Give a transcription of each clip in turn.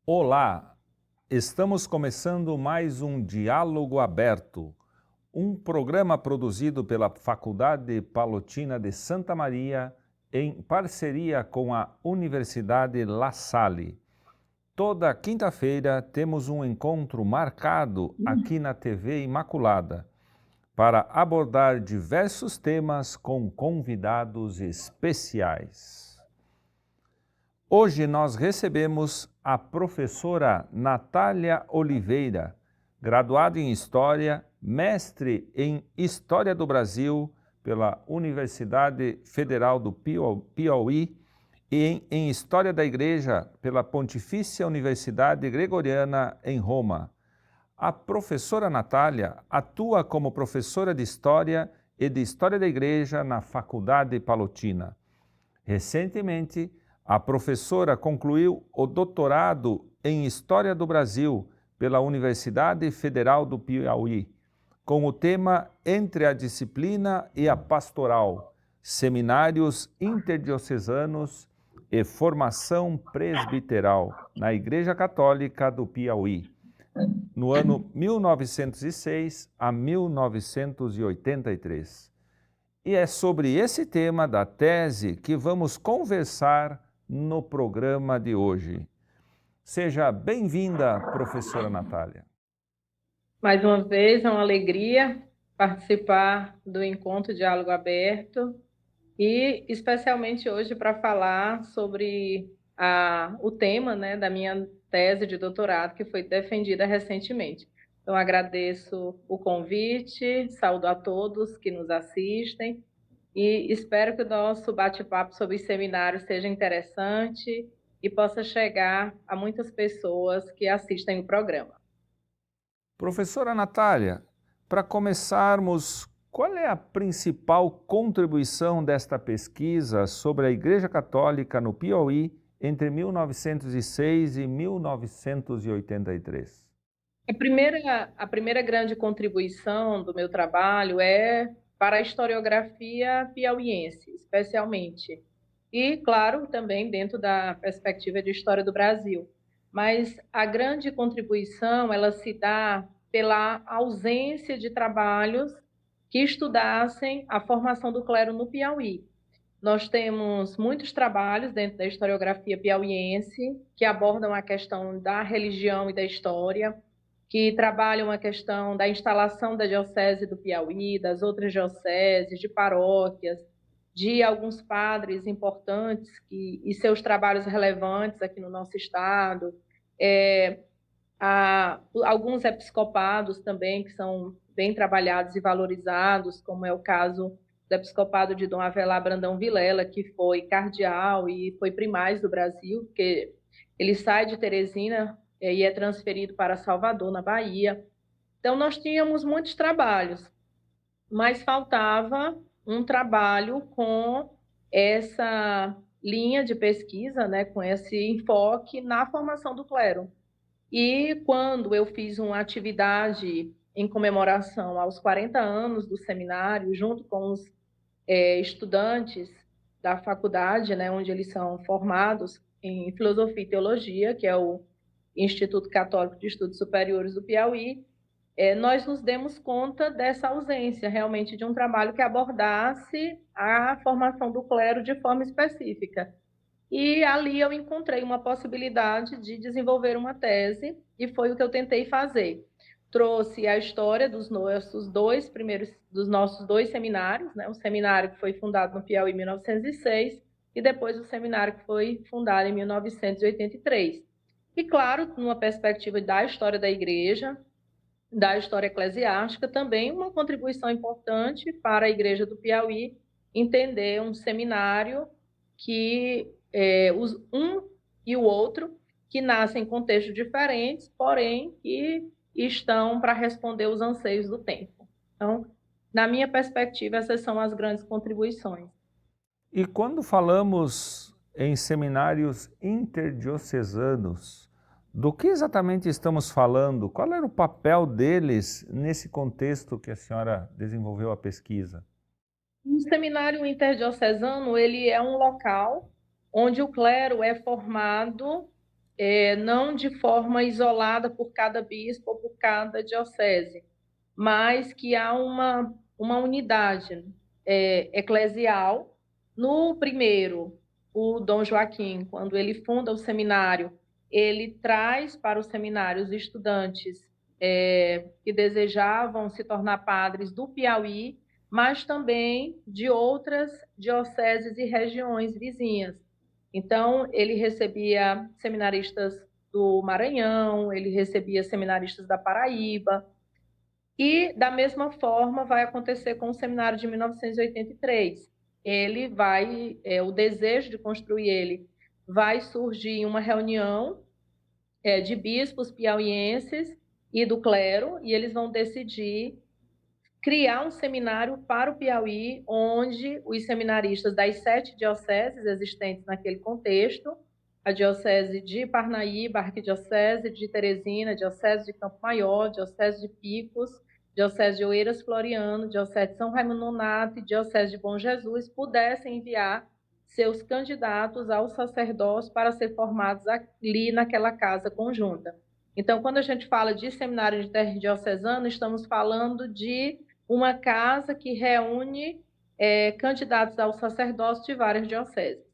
Olá, estamos começando mais um Diálogo Aberto, um programa produzido pela Faculdade Palotina de Santa Maria em parceria com a Universidade La Salle. Toda quinta-feira temos um encontro marcado aqui na TV Imaculada para abordar diversos temas com convidados especiais. Hoje nós recebemos a professora Natália Oliveira, graduada em História, mestre em História do Brasil pela Universidade Federal do Piauí e em História da Igreja pela Pontifícia Universidade Gregoriana em Roma. A professora Natália atua como professora de História e de História da Igreja na Faculdade Palotina. Recentemente, a professora concluiu o doutorado em História do Brasil pela Universidade Federal do Piauí, com o tema Entre a Disciplina e a Pastoral, Seminários Interdiocesanos e Formação Presbiteral na Igreja Católica do Piauí, no ano 1906 a 1983. E é sobre esse tema da tese que vamos conversar no programa de hoje. Seja bem-vinda, professora Natália. Mais uma vez, é uma alegria participar do Encontro Diálogo Aberto e especialmente hoje para falar sobre o tema, né, da minha tese de doutorado que foi defendida recentemente. Então, agradeço o convite, saúdo a todos que nos assistem e espero que o nosso bate-papo sobre os seminários seja interessante e possa chegar a muitas pessoas que assistem o programa. Professora Natália, para começarmos, qual é a principal contribuição desta pesquisa sobre a Igreja Católica no Piauí entre 1906 e 1983? A primeira grande contribuição do meu trabalho é para a historiografia piauiense, especialmente. E, claro, também dentro da perspectiva de história do Brasil. Mas a grande contribuição, ela se dá pela ausência de trabalhos que estudassem a formação do clero no Piauí. Nós temos muitos trabalhos dentro da historiografia piauiense que abordam a questão da religião e da história, que trabalham a questão da instalação da Diocese do Piauí, das outras dioceses, de paróquias, de alguns padres importantes e seus trabalhos relevantes aqui no nosso estado, alguns episcopados também que são bem trabalhados e valorizados, como é o caso do episcopado de Dom Avelar Brandão Vilela, que foi cardeal e foi primaz do Brasil, porque ele sai de Teresina e é transferido para Salvador, na Bahia. Então, nós tínhamos muitos trabalhos, mas faltava um trabalho com essa linha de pesquisa, né, com esse enfoque na formação do clero. E quando eu fiz uma atividade em comemoração aos 40 anos do seminário, junto com os estudantes da faculdade, né, onde eles são formados em Filosofia e Teologia, que é o Instituto Católico de Estudos Superiores do Piauí, nós nos demos conta dessa ausência realmente de um trabalho que abordasse a formação do clero de forma específica. E ali eu encontrei uma possibilidade de desenvolver uma tese, e foi o que eu tentei fazer. Trouxe a história dos nossos dois seminários, né? O seminário que foi fundado no Piauí em 1906 e depois o seminário que foi fundado em 1983. E, claro, numa perspectiva da história da Igreja, da história eclesiástica, também uma contribuição importante para a Igreja do Piauí entender um seminário que um e o outro, que nascem em contextos diferentes, porém que estão para responder os anseios do tempo. Então, na minha perspectiva, essas são as grandes contribuições. E quando falamos em seminários interdiocesanos, do que exatamente estamos falando? Qual era o papel deles nesse contexto que a senhora desenvolveu a pesquisa? Um seminário interdiocesano, ele é um local onde o clero é formado não de forma isolada por cada bispo ou por cada diocese, mas que há uma unidade eclesial. No primeiro, o Dom Joaquim, quando ele funda o seminário, ele traz para o seminário os estudantes que desejavam se tornar padres do Piauí, mas também de outras dioceses e regiões vizinhas. Então, ele recebia seminaristas do Maranhão, ele recebia seminaristas da Paraíba, e da mesma forma vai acontecer com o seminário de 1983. Ele vai, o desejo de construir ele vai surgir em uma reunião de bispos piauienses e do clero, e eles vão decidir criar um seminário para o Piauí, onde os seminaristas das 7 dioceses existentes naquele contexto, a diocese de Parnaíba, a arquidiocese de Teresina, a diocese de Campo Maior, a diocese de Picos, a diocese de Oeiras Floriano, a diocese de São Raimundo Nonato e a diocese de Bom Jesus pudessem enviar seus candidatos ao sacerdócio para ser formados ali naquela casa conjunta. Então, quando a gente fala de seminário interdiocesano, estamos falando de uma casa que reúne candidatos ao sacerdócio de várias dioceses.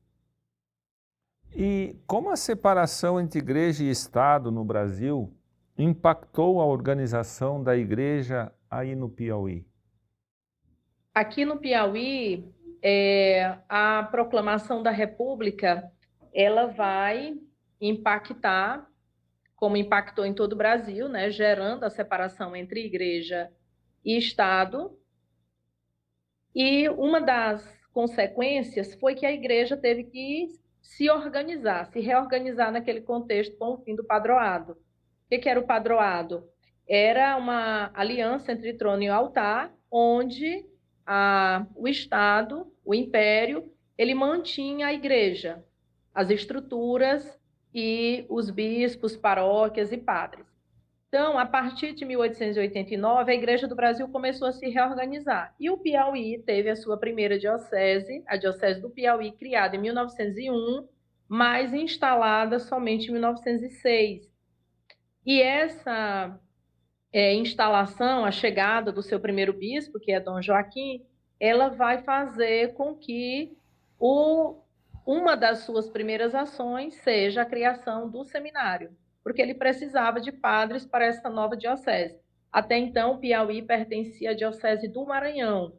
E como a separação entre igreja e Estado no Brasil impactou a organização da igreja aí no Piauí? Aqui no Piauí, a proclamação da República, ela vai impactar, como impactou em todo o Brasil, né, gerando a separação entre igreja e Estado. E uma das consequências foi que a igreja teve que se organizar, se reorganizar naquele contexto com o fim do padroado. O que era o padroado? Era uma aliança entre trono e altar, onde o Estado, o Império, ele mantinha a igreja, as estruturas e os bispos, paróquias e padres. Então, a partir de 1889, a Igreja do Brasil começou a se reorganizar. E o Piauí teve a sua primeira diocese, a Diocese do Piauí, criada em 1901, mas instalada somente em 1906. E essa instalação, a chegada do seu primeiro bispo, que é Dom Joaquim, ela vai fazer com que uma das suas primeiras ações seja a criação do seminário, porque ele precisava de padres para essa nova diocese. Até então, Piauí pertencia à diocese do Maranhão,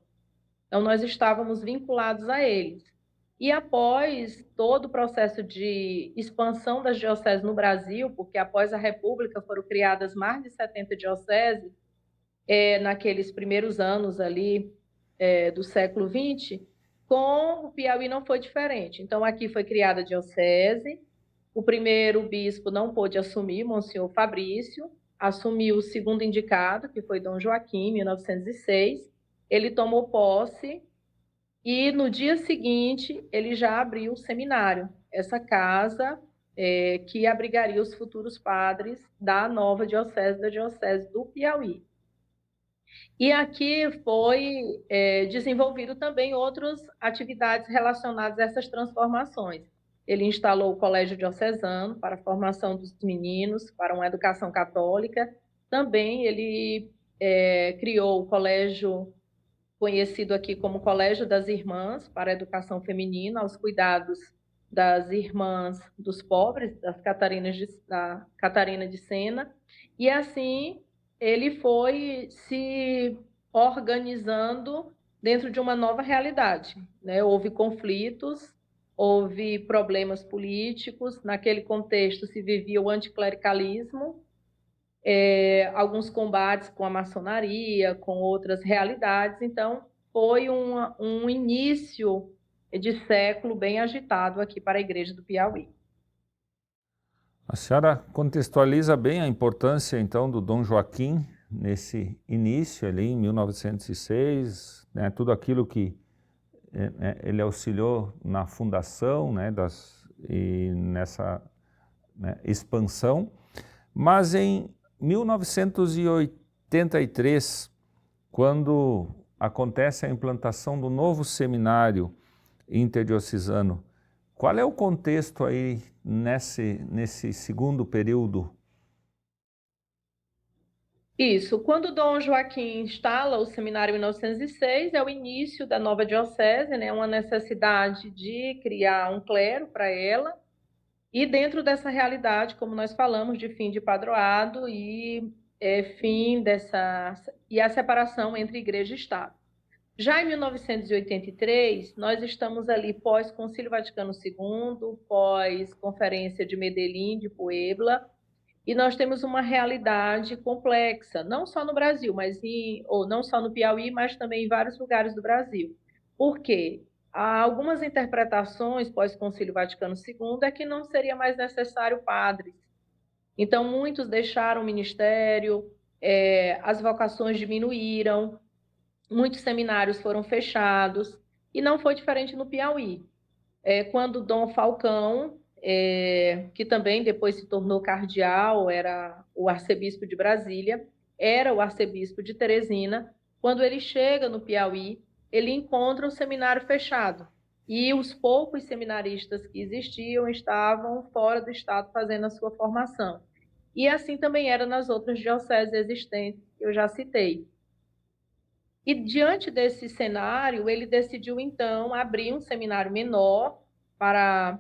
então nós estávamos vinculados a eles. E após todo o processo de expansão das dioceses no Brasil, porque após a República foram criadas mais de 70 dioceses, naqueles primeiros anos ali do século XX, com o Piauí não foi diferente. Então, aqui foi criada a diocese, o primeiro bispo não pôde assumir, Monsenhor Fabrício, assumiu o segundo indicado, que foi Dom Joaquim, em 1906, ele tomou posse e no dia seguinte ele já abriu o seminário, essa casa que abrigaria os futuros padres da nova diocese, da diocese do Piauí. E aqui foi desenvolvido também outras atividades relacionadas a essas transformações. Ele instalou o Colégio Diocesano para a formação dos meninos, para uma educação católica. Também ele criou o colégio conhecido aqui como Colégio das Irmãs, para a educação feminina, aos cuidados das irmãs dos pobres, da Catarina de Sena. E assim ele foi se organizando dentro de uma nova realidade, né? Houve conflitos, houve problemas políticos, naquele contexto se vivia o anticlericalismo, alguns combates com a maçonaria, com outras realidades, então foi um início de século bem agitado aqui para a Igreja do Piauí. A senhora contextualiza bem a importância, então, do Dom Joaquim nesse início ali em 1906, né, tudo aquilo que ele auxiliou na fundação, né, e nessa expansão, mas em 1983, quando acontece a implantação do novo seminário interdiocesano, Qual é o contexto aí nesse segundo período? Isso, quando Dom Joaquim instala o seminário em 1906, é o início da nova diocese, né? Uma necessidade de criar um clero para ela, e dentro dessa realidade, como nós falamos, de fim de padroado e fim e a separação entre igreja e Estado. Já em 1983, nós estamos ali pós-Concílio Vaticano II, pós-Conferência de Medellín, de Puebla, e nós temos uma realidade complexa, não só no Brasil, ou não só no Piauí, mas também em vários lugares do Brasil. Por quê? Há algumas interpretações pós-Concílio Vaticano II é que não seria mais necessário padres. Então, muitos deixaram o ministério, as vocações diminuíram, muitos seminários foram fechados, e não foi diferente no Piauí. Quando Dom Falcão, que também depois se tornou cardeal, era o arcebispo de Brasília, era o arcebispo de Teresina, quando ele chega no Piauí, ele encontra o seminário fechado. E os poucos seminaristas que existiam estavam fora do estado fazendo a sua formação. E assim também era nas outras dioceses existentes que eu já citei. E diante desse cenário, ele decidiu então abrir um seminário menor para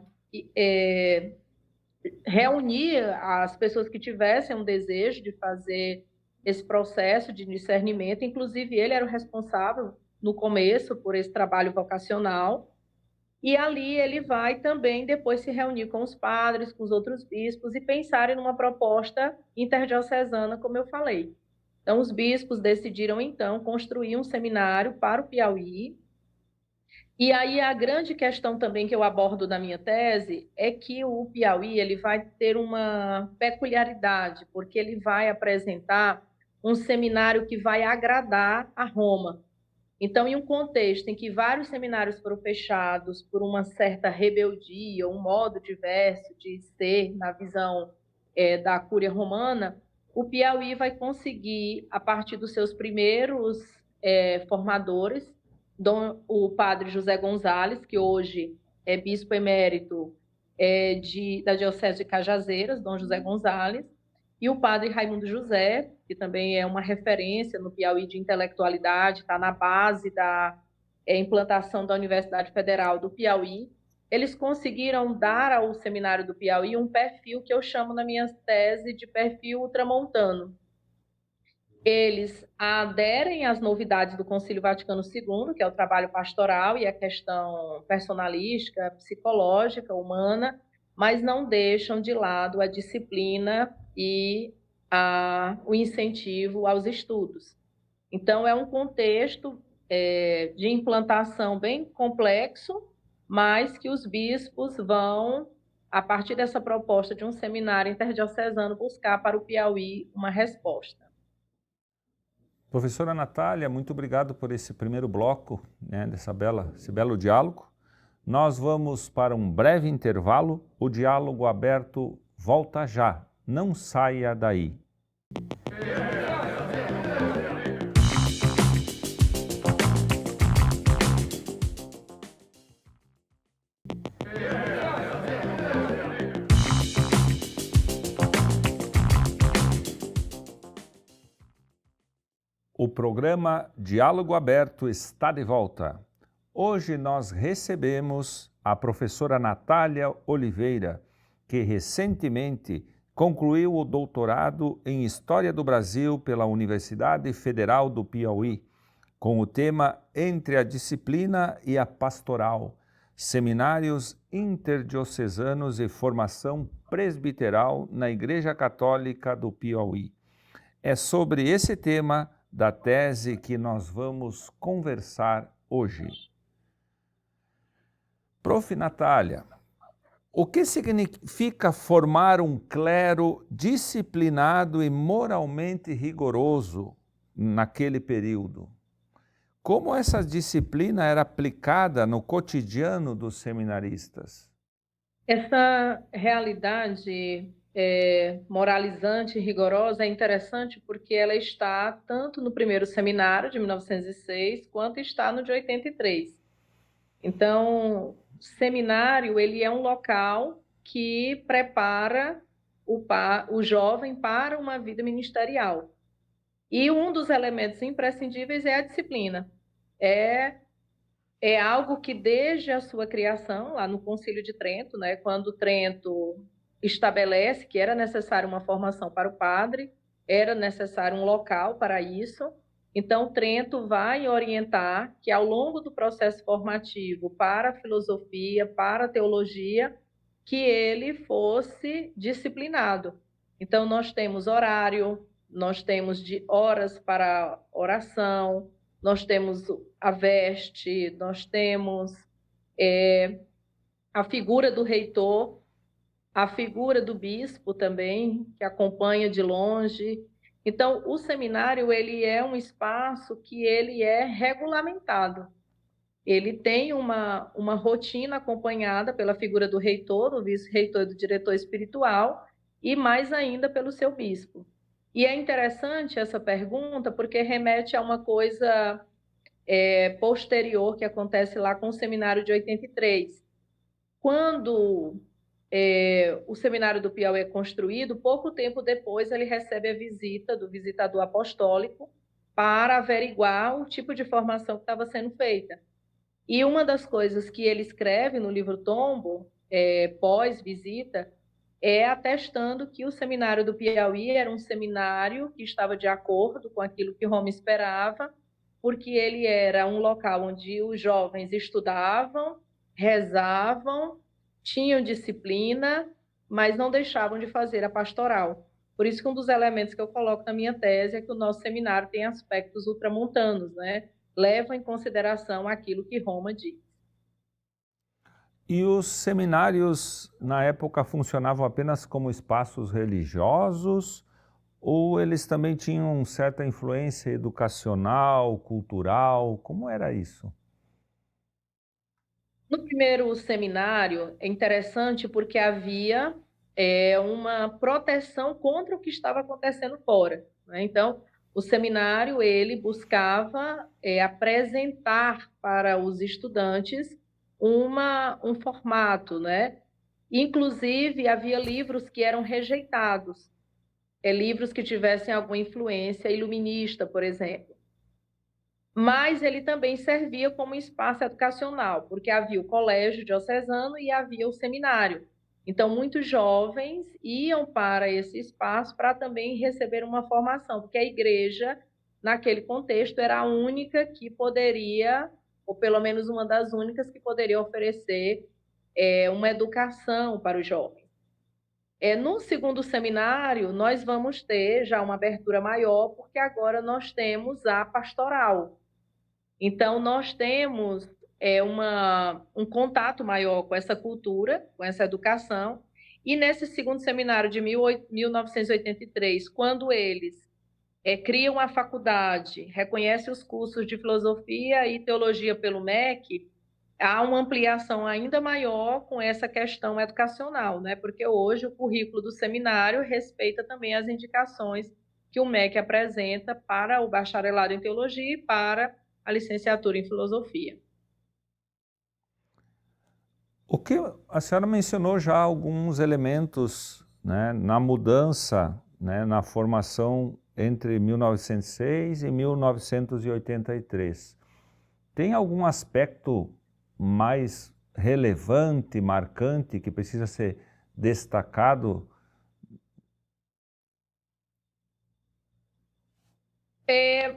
reunir as pessoas que tivessem um desejo de fazer esse processo de discernimento. Inclusive, ele era o responsável no começo por esse trabalho vocacional. E ali ele vai também depois se reunir com os padres, com os outros bispos e pensarem numa proposta interdiocesana, como eu falei. Então, os bispos decidiram, então, construir um seminário para o Piauí. E aí a grande questão também que eu abordo na minha tese é que o Piauí ele vai ter uma peculiaridade, porque ele vai apresentar um seminário que vai agradar a Roma. Então, em um contexto em que vários seminários foram fechados por uma certa rebeldia, um modo diverso de ser na visão da Cúria Romana, o Piauí vai conseguir, a partir dos seus primeiros formadores, o padre José Gonzalez, que hoje é bispo emérito da Diocese de Cajazeiras, Dom José Gonzalez, e o padre Raimundo José, que também é uma referência no Piauí de intelectualidade, está na base da implantação da Universidade Federal do Piauí. Eles conseguiram dar ao Seminário do Piauí um perfil que eu chamo na minha tese de perfil ultramontano. Eles aderem às novidades do Concílio Vaticano II, que é o trabalho pastoral e a questão personalística, psicológica, humana, mas não deixam de lado a disciplina e o incentivo aos estudos. Então, é um contexto de implantação bem complexo, mas que os bispos vão, a partir dessa proposta de um seminário interdiocesano, buscar para o Piauí uma resposta. Professora Natália, muito obrigado por esse primeiro bloco, né, esse belo diálogo. Nós vamos para um breve intervalo. O diálogo aberto volta já. Não saia daí. O programa Diálogo Aberto está de volta. Hoje nós recebemos a professora Natália Oliveira, que recentemente concluiu o doutorado em História do Brasil pela Universidade Federal do Piauí, com o tema Entre a Disciplina e a Pastoral, Seminários Interdiocesanos e Formação Presbiteral na Igreja Católica do Piauí. É sobre esse tema da tese que nós vamos conversar hoje. Prof. Natália, o que significa formar um clero disciplinado e moralmente rigoroso naquele período? Como essa disciplina era aplicada no cotidiano dos seminaristas? Essa realidade moralizante e rigorosa é interessante porque ela está tanto no primeiro seminário de 1906 quanto está no de 83. Então, seminário ele é um local que prepara o jovem para uma vida ministerial. E um dos elementos imprescindíveis é a disciplina. É, é algo que desde a sua criação, lá no Concílio de Trento, né, quando Trento estabelece que era necessária uma formação para o padre, era necessário um local para isso. Então, Trento vai orientar que, ao longo do processo formativo para a filosofia, para a teologia, que ele fosse disciplinado. Então, nós temos horário, nós temos de horas para oração, nós temos a veste, nós temos a figura do reitor, a figura do bispo também, que acompanha de longe. Então, o seminário ele é um espaço que ele é regulamentado. Ele tem uma rotina acompanhada pela figura do reitor, do vice-reitor e do diretor espiritual, e mais ainda pelo seu bispo. E é interessante essa pergunta, porque remete a uma coisa posterior que acontece lá com o seminário de 83. Quando o seminário do Piauí é construído, pouco tempo depois ele recebe a visita do visitador apostólico para averiguar o tipo de formação que estava sendo feita. E uma das coisas que ele escreve no livro Tombo, pós-visita, é atestando que o seminário do Piauí era um seminário que estava de acordo com aquilo que Roma esperava, porque ele era um local onde os jovens estudavam, rezavam, tinham disciplina, mas não deixavam de fazer a pastoral. Por isso que um dos elementos que eu coloco na minha tese é que o nosso seminário tem aspectos ultramontanos, né? Leva em consideração aquilo que Roma diz. E os seminários, na época, funcionavam apenas como espaços religiosos ou eles também tinham certa influência educacional, cultural? Como era isso? No primeiro seminário, é interessante porque havia uma proteção contra o que estava acontecendo fora, né? Então, o seminário ele buscava apresentar para os estudantes um formato, né? Inclusive, havia livros que eram rejeitados, livros que tivessem alguma influência iluminista, por exemplo. Mas ele também servia como espaço educacional, porque havia o colégio diocesano e havia o seminário. Então, muitos jovens iam para esse espaço para também receber uma formação, porque a igreja, naquele contexto, era a única que poderia, ou pelo menos uma das únicas que poderia oferecer uma educação para os jovens. No segundo seminário, nós vamos ter já uma abertura maior, porque agora nós temos a pastoral. Então, nós temos um contato maior com essa cultura, com essa educação, e nesse segundo seminário de 1983, quando eles criam a faculdade, reconhecem os cursos de filosofia e teologia pelo MEC, há uma ampliação ainda maior com essa questão educacional, né? Porque hoje o currículo do seminário respeita também as indicações que o MEC apresenta para o bacharelado em teologia e para a licenciatura em filosofia. O que a senhora mencionou já alguns elementos, né, na mudança, né, na formação entre 1906 e 1983. Tem algum aspecto mais relevante, marcante, que precisa ser destacado?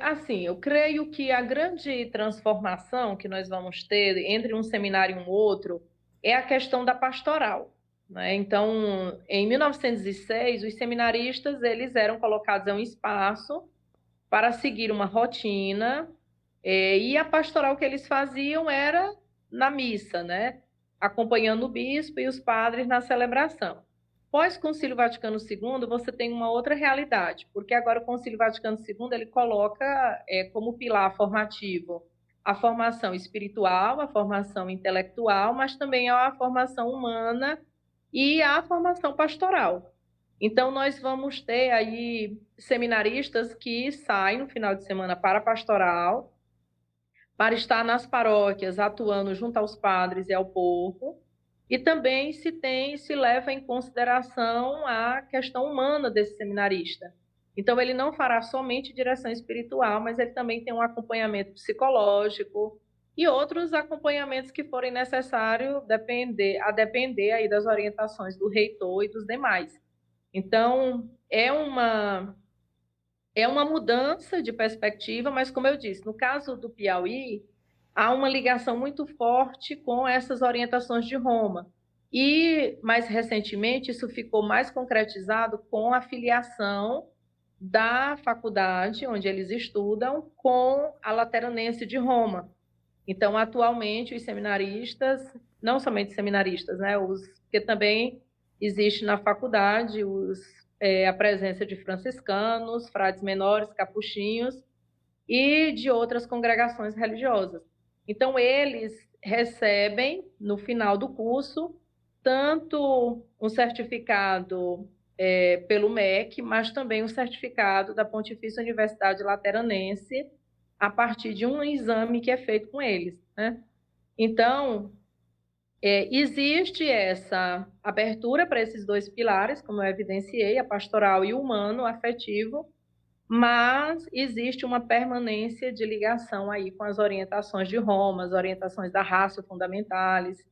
Assim, eu creio que a grande transformação que nós vamos ter entre um seminário e um outro é a questão da pastoral, né? Então, em 1906, os seminaristas eles eram colocados em um espaço para seguir uma rotina, e a pastoral que eles faziam era na missa, né? Acompanhando o bispo e os padres na celebração. Pós-Concílio Vaticano II, você tem uma outra realidade, porque agora o Concílio Vaticano II ele coloca como pilar formativo a formação espiritual, a formação intelectual, mas também a formação humana e a formação pastoral. Então, nós vamos ter aí seminaristas que saem no final de semana para a pastoral, para estar nas paróquias, atuando junto aos padres e ao povo, e também se leva em consideração a questão humana desse seminarista. Então, ele não fará somente direção espiritual, mas ele também tem um acompanhamento psicológico e outros acompanhamentos que forem necessários, a depender aí das orientações do reitor e dos demais. Então, é uma mudança de perspectiva, mas como eu disse, no caso do Piauí, há uma ligação muito forte com essas orientações de Roma. E, mais recentemente, isso ficou mais concretizado com a filiação da faculdade onde eles estudam com a Lateranense de Roma. Então, atualmente, os seminaristas, não somente seminaristas, né, porque também existe na faculdade a presença de franciscanos, frades menores, capuchinhos e de outras congregações religiosas. Então, eles recebem, no final do curso, tanto um certificado pelo MEC, mas também um certificado da Pontifícia Universidade Lateranense, a partir de um exame que é feito com eles, né? Então, existe essa abertura para esses dois pilares, como eu evidenciei, a pastoral e o humano, afetivo, mas existe uma permanência de ligação aí com as orientações de Roma, as orientações da Ratio Fundamentalis,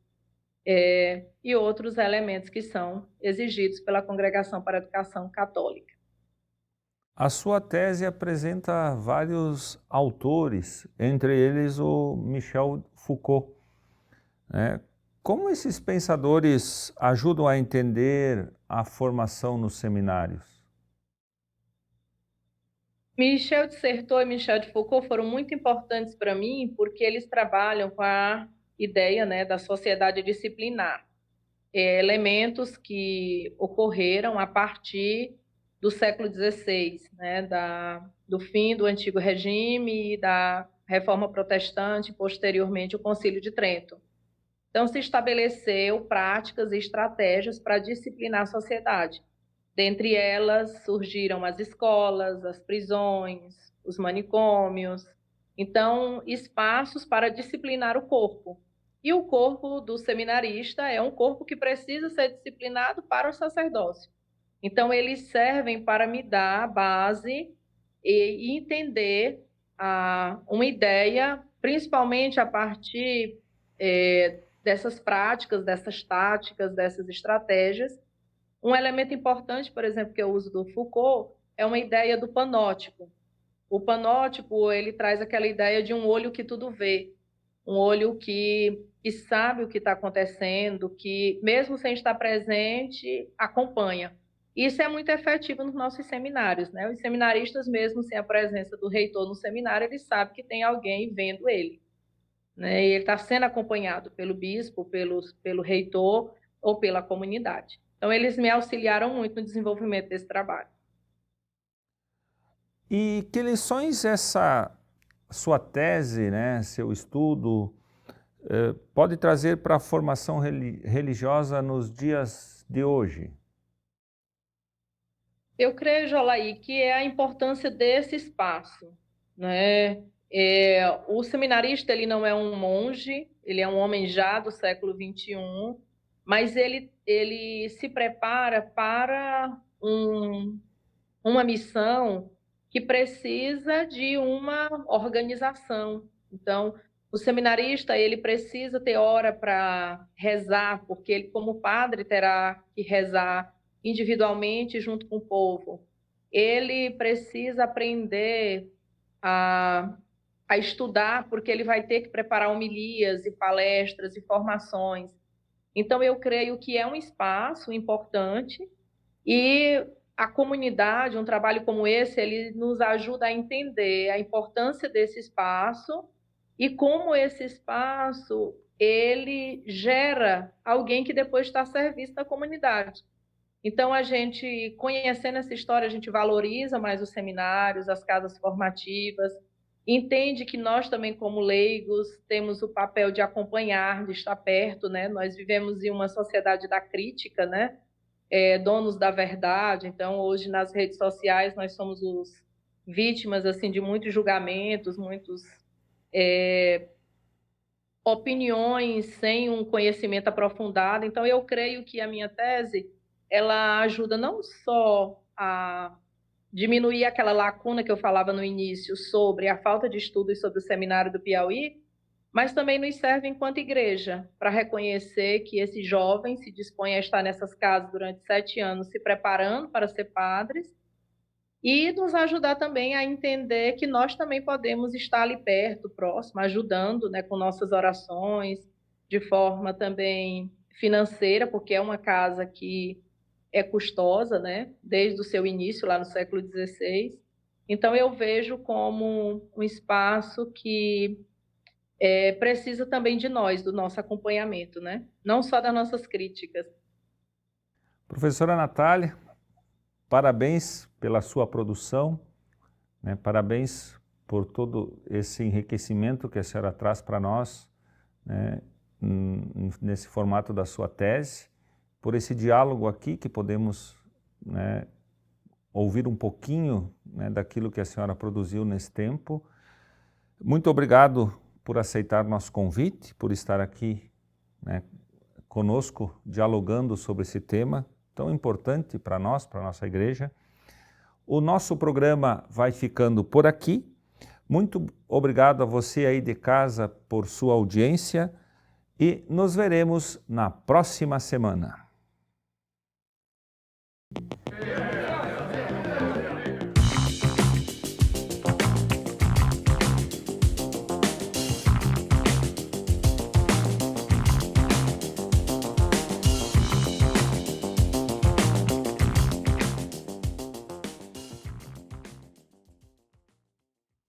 e outros elementos que são exigidos pela Congregação para a Educação Católica. A sua tese apresenta vários autores, entre eles o Michel Foucault, né? Como esses pensadores ajudam a entender a formação nos seminários? Michel de Certeau e Michel de Foucault foram muito importantes para mim porque eles trabalham com a ideia, né, da sociedade disciplinar, elementos que ocorreram a partir do século XVI, né, do fim do Antigo Regime e da Reforma Protestante, posteriormente o Concílio de Trento. Então, se estabeleceu práticas e estratégias para disciplinar a sociedade. Dentre elas, surgiram as escolas, as prisões, os manicômios. Então, espaços para disciplinar o corpo. E o corpo do seminarista é um corpo que precisa ser disciplinado para o sacerdócio. Então, eles servem para me dar a base e entender uma ideia, principalmente a partir dessas práticas, dessas táticas, dessas estratégias. Um elemento importante, por exemplo, que eu uso do Foucault, é uma ideia do panótipo. O panótipo, ele traz aquela ideia de um olho que tudo vê, um olho que sabe o que está acontecendo, que mesmo sem estar presente, acompanha. Isso é muito efetivo nos nossos seminários, né? Os seminaristas, mesmo sem a presença do reitor no seminário, eles sabem que tem alguém vendo ele, né? E ele está sendo acompanhado pelo bispo, pelo reitor ou pela comunidade. Então, eles me auxiliaram muito no desenvolvimento desse trabalho. E que lições essa sua tese, né, seu estudo, pode trazer para a formação religiosa nos dias de hoje? Eu creio, Jolaí, que é a importância desse espaço, né? O seminarista, ele não é um monge, ele é um homem já do século XXI, mas ele se prepara para uma missão que precisa de uma organização. Então, o seminarista, ele precisa ter hora para rezar, porque ele, como padre, terá que rezar individualmente junto com o povo. Ele precisa aprender a, a estudar, porque ele vai ter que preparar homilias e palestras e formações. Então, eu creio que é um espaço importante e a comunidade, um trabalho como esse, ele nos ajuda a entender a importância desse espaço e como esse espaço ele gera alguém que depois está a serviço da comunidade. Então, a gente, conhecendo essa história, a gente valoriza mais os seminários, as casas formativas, entende que nós também, como leigos, temos o papel de acompanhar, de estar perto, né? Nós vivemos em uma sociedade da crítica, né? Donos da verdade. Então, hoje, nas redes sociais, nós somos os vítimas assim de muitos julgamentos, muitos opiniões sem um conhecimento aprofundado. Então, eu creio que a minha tese, ela ajuda não só a diminuir aquela lacuna que eu falava no início sobre a falta de estudos sobre o Seminário do Piauí, mas também nos serve enquanto igreja para reconhecer que esses jovens se dispõem a estar nessas casas durante 7 anos se preparando para ser padres e nos ajudar também a entender que nós também podemos estar ali perto, próximo, ajudando, né, com nossas orações, de forma também financeira, porque é uma casa que é custosa, né, desde o seu início, lá no século XVI. Então, eu vejo como um espaço que precisa também de nós, do nosso acompanhamento, né? Não só das nossas críticas. Professora Natália, parabéns pela sua produção, né? Parabéns por todo esse enriquecimento que a senhora traz para nós, né? Nesse formato da sua tese, por esse diálogo aqui que podemos, né, ouvir um pouquinho, né, daquilo que a senhora produziu nesse tempo. Muito obrigado por aceitar nosso convite, por estar aqui, né, conosco, dialogando sobre esse tema tão importante para nós, para a nossa igreja. O nosso programa vai ficando por aqui. Muito obrigado a você aí de casa por sua audiência e nos veremos na próxima semana.